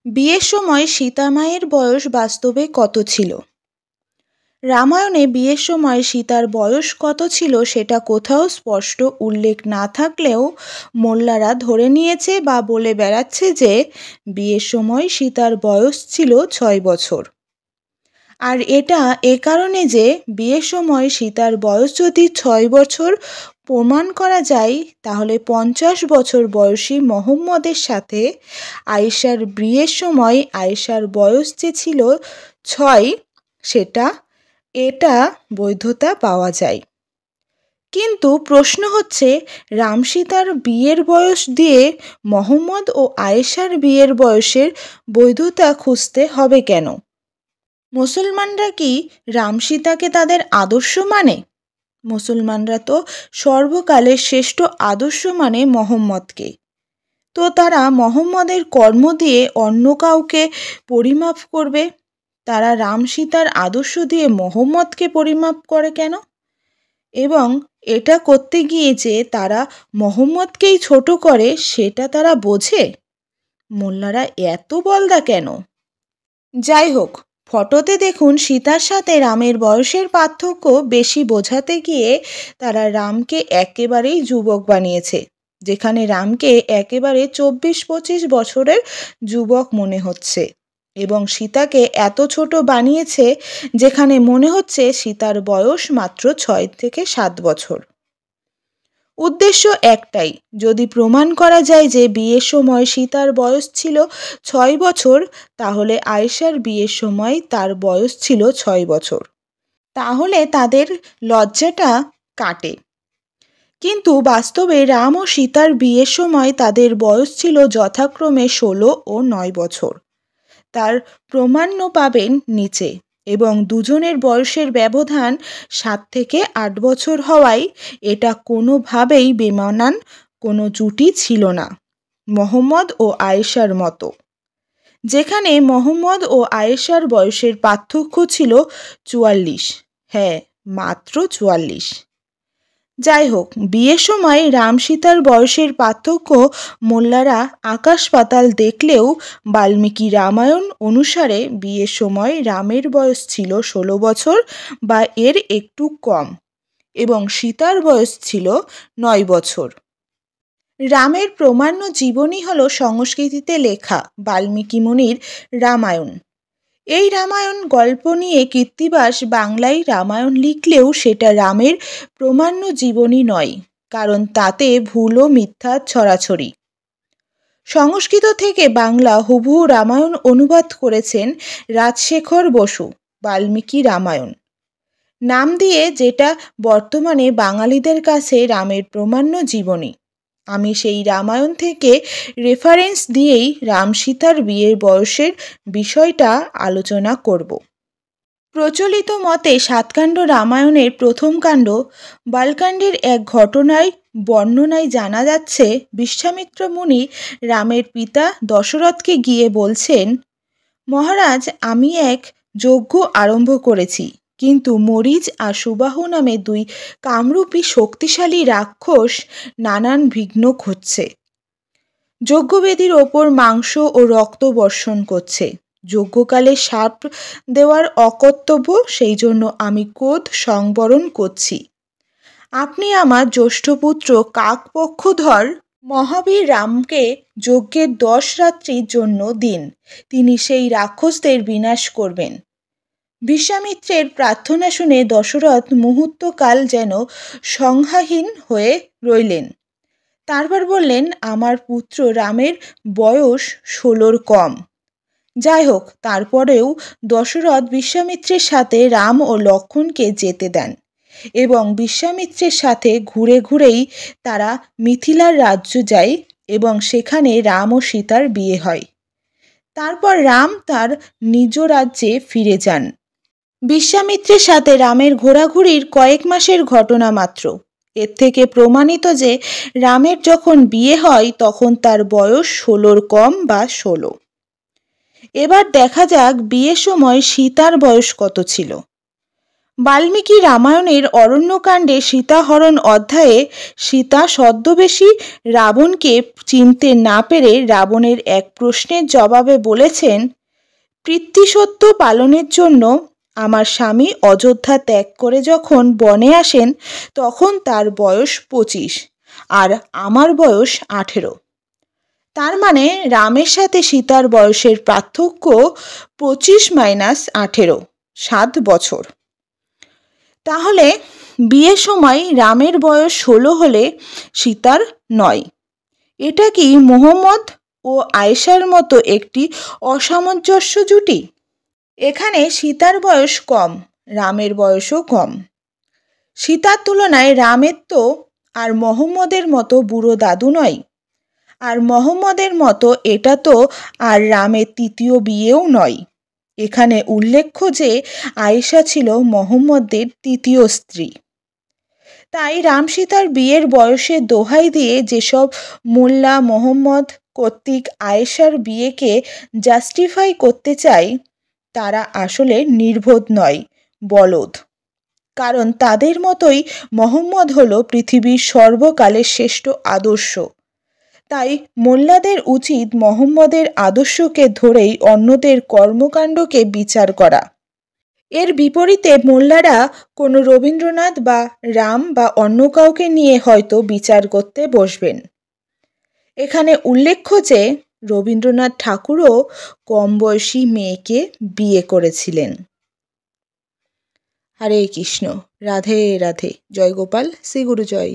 বিয়ের সময় সীতা মায়ের বয়স বাস্তবে কত ছিল? রামায়ণে বিয়ের সময় সীতার বয়স কত ছিল সেটা কোথাও স্পষ্ট উল্লেখ না থাকলেও মোল্লারা ধরে নিয়েছে বা বলে বেড়াচ্ছে যে বিয়ের সময় সীতার বয়স ছিল 6 বছর। আর এটা এ কারণে যে বিয়ের সময় সীতার বয়স যদি 6 বছর প্রমাণ করা যায়, তাহলে 50 বছর বয়সী মোহাম্মদের সাথে আয়েশার বিয়ের সময় আয়েশার বয়স যে ছিল 6, এটা বৈধতা পাওয়া যায়। কিন্তু প্রশ্ন হচ্ছে, রাম সীতার বিয়ের বয়স দিয়ে মোহাম্মদ ও আয়েশার বিয়ের বয়সের বৈধতা খুঁজতে হবে কেন? মুসলমানরা কি রাম সীতাকে তাদের আদর্শ মানে? মুসলমানরা তো সর্বকালের শ্রেষ্ঠ আদর্শ মানে মোহাম্মদকে। তো তারা মোহাম্মদের কর্ম দিয়ে অন্য কাউকে পরিমাপ করবে? তারা রাম সীতার আদর্শ দিয়ে মোহাম্মদকে পরিমাপ করে কেন? এবং এটা করতে গিয়ে যে তারা মোহাম্মদকেই ছোট করে, সেটা তারা বোঝে? মোল্লারা এত বলদা কেন? যাই হোক, ফটোতে দেখুন সীতার সাথে রামের বয়সের পার্থক্য বেশি বোঝাতে গিয়ে তারা রামকে একেবারেই যুবক বানিয়েছে, যেখানে রামকে একেবারে 24-25 বছরের যুবক মনে হচ্ছে, এবং সীতাকে এত ছোট বানিয়েছে যেখানে মনে হচ্ছে সীতার বয়স মাত্র 6 থেকে 7 বছর। উদ্দেশ্য একটাই, যদি প্রমাণ করা যায় যে বিয়ের সময় সীতার বয়স ছিল 6 বছর, তাহলে আয়েশার বিয়ের সময় তার বয়স ছিল 6 বছর। তাহলে তাদের লজ্জাটা কাটে। কিন্তু বাস্তবে রাম ও সীতার বিয়ের সময় তাদের বয়স ছিল যথাক্রমে 16 ও 9 বছর। তার প্রমাণও পাবেন নিচে। এবং দুজনের বয়সের ব্যবধান 7 থেকে 8 বছর হওয়ায় এটা কোনোভাবেই বেমানান কোনো জুটি ছিল না মোহাম্মদ ও আয়েশার মতো, যেখানে মোহাম্মদ ও আয়েশার বয়সের পার্থক্য ছিল 44। হ্যাঁ, মাত্র 44। যাই হোক, বিয়ের সময় রাম সীতার বয়সের পার্থক্য মোল্লারা আকাশ পাতাল দেখলেও বাল্মীকি রামায়ণ অনুসারে বিয়ের সময় রামের বয়স ছিল 16 বছর বা এর একটু কম, এবং সীতার বয়স ছিল 9 বছর। রামের প্রমাণ্য জীবনী হল সংস্কৃতিতে লেখা বাল্মীকি মুনির রামায়ণ। এই রামায়ণ গল্প নিয়ে কৃত্তিবাস বাংলায় রামায়ণ লিখলেও সেটা রামের প্রমাণ্য জীবনী নয়, কারণ তাতে ভুল ও মিথ্যা ছড়াছড়ি। সংস্কৃত থেকে বাংলা হুবহু রামায়ণ অনুবাদ করেছেন রাজশেখর বসু বাল্মীকি রামায়ণ নাম দিয়ে, যেটা বর্তমানে বাঙালিদের কাছে রামের প্রমাণ্য জীবনী। আমি সেই রামায়ণ থেকে রেফারেন্স দিয়েই রাম সীতার বিয়ের বয়সের বিষয়টা আলোচনা করব। প্রচলিত মতে 7 কাণ্ড রামায়ণের প্রথম কাণ্ড বালকাণ্ডের এক ঘটনায় বর্ণনায় জানা যাচ্ছে, বিশ্বামিত্র মুনি রামের পিতা দশরথকে গিয়ে বলছেন, মহারাজ, আমি এক যজ্ঞ আরম্ভ করেছি, কিন্তু মরিচ আর সুবাহু নামে 2 কামরূপী শক্তিশালী রাক্ষস নানান বিঘ্ন ঘটছে। যজ্ঞবেদীর ওপর মাংস ও রক্ত বর্ষণ করছে। যজ্ঞকালে শাপ দেওয়ার অকর্তব্য, সেই জন্য আমি ক্রোধ সংবরণ করছি। আপনি আমার জ্যেষ্ঠপুত্র কাকপক্ষধর মহাবীর রামকে যজ্ঞের 10 রাত্রির জন্য দিন, তিনি সেই রাক্ষসদের বিনাশ করবেন। বিশ্বামিত্রের প্রার্থনা শুনে দশরথ মুহূর্তকাল যেন সংজ্ঞাহীন হয়ে রইলেন। তারপর বললেন, আমার পুত্র রামের বয়স 16-র কম। যাই হোক, তারপরেও দশরথ বিশ্বামিত্রের সাথে রাম ও লক্ষ্মণকে যেতে দেন, এবং বিশ্বামিত্রের সাথে ঘুরে ঘুরেই তারা মিথিলার রাজ্য যায়, এবং সেখানে রাম ও সীতার বিয়ে হয়। তারপর রাম তার নিজ রাজ্যে ফিরে যান। বিশ্বামিত্রের সাথে রামের ঘোরাঘুরির কয়েক মাসের ঘটনা মাত্র। এর থেকে প্রমাণিত যে রামের যখন বিয়ে হয় তখন তার বয়স 16-র কম বা 16। এবার দেখা যাক বিয়ের সময় সীতার বয়স কত ছিল। বাল্মীকি রামায়ণের অরণ্যকাণ্ডে সীতাহরণ অধ্যায়ে সীতা ছদ্মবেশী রাবণকে চিনতে না পেরে রাবণের এক প্রশ্নের জবাবে বলেছেন, পিতৃসত্য পালনের জন্য আমার স্বামী অযোধ্যা ত্যাগ করে যখন বনে আসেন তখন তার বয়স 25 আর আমার বয়স 18। তার মানে রামের সাথে সীতার বয়সের পার্থক্য 25 - 18, 7 বছর। তাহলে বিয়ের সময় রামের বয়স 16 হলে সীতার 9। এটা কি মোহাম্মদ ও আয়েশার মতো একটি অসামঞ্জস্য জুটি? এখানে সীতার বয়স কম, রামের বয়সও কম। সীতার তুলনায় রামের তো আর মোহাম্মদের মতো বুড়ো দাদু নয়, আর মোহাম্মদের মতো এটা তো আর রামের তৃতীয় বিয়েও নয়। এখানে উল্লেখ্য যে আয়েশা ছিল মোহাম্মদের তৃতীয় স্ত্রী। তাই রাম সীতার বিয়ের বয়সের দোহাই দিয়ে যেসব মোল্লা মোহাম্মদ কর্তৃক আয়েশার বিয়েকে জাস্টিফাই করতে চায় তারা আসলে নির্বোধ নয়, বলদ। কারণ তাদের মতোই মোহাম্মদ হলো পৃথিবীর সর্বকালের শ্রেষ্ঠ আদর্শ। তাই মোল্লাদের উচিত মোহাম্মদের আদর্শকে ধরেই অন্যদের কর্মকাণ্ডকে বিচার করা। এর বিপরীতে মোল্লারা কোনো রবীন্দ্রনাথ বা রাম বা অন্য কাউকে নিয়ে হয়তো বিচার করতে বসবেন। এখানে উল্লেখ্য যে রবীন্দ্রনাথ ঠাকুরও কম বয়সী মেয়েকে বিয়ে করেছিলেন। হরে কৃষ্ণ, রাধে রাধে, জয় গোপাল, শ্রী গুরু জয়।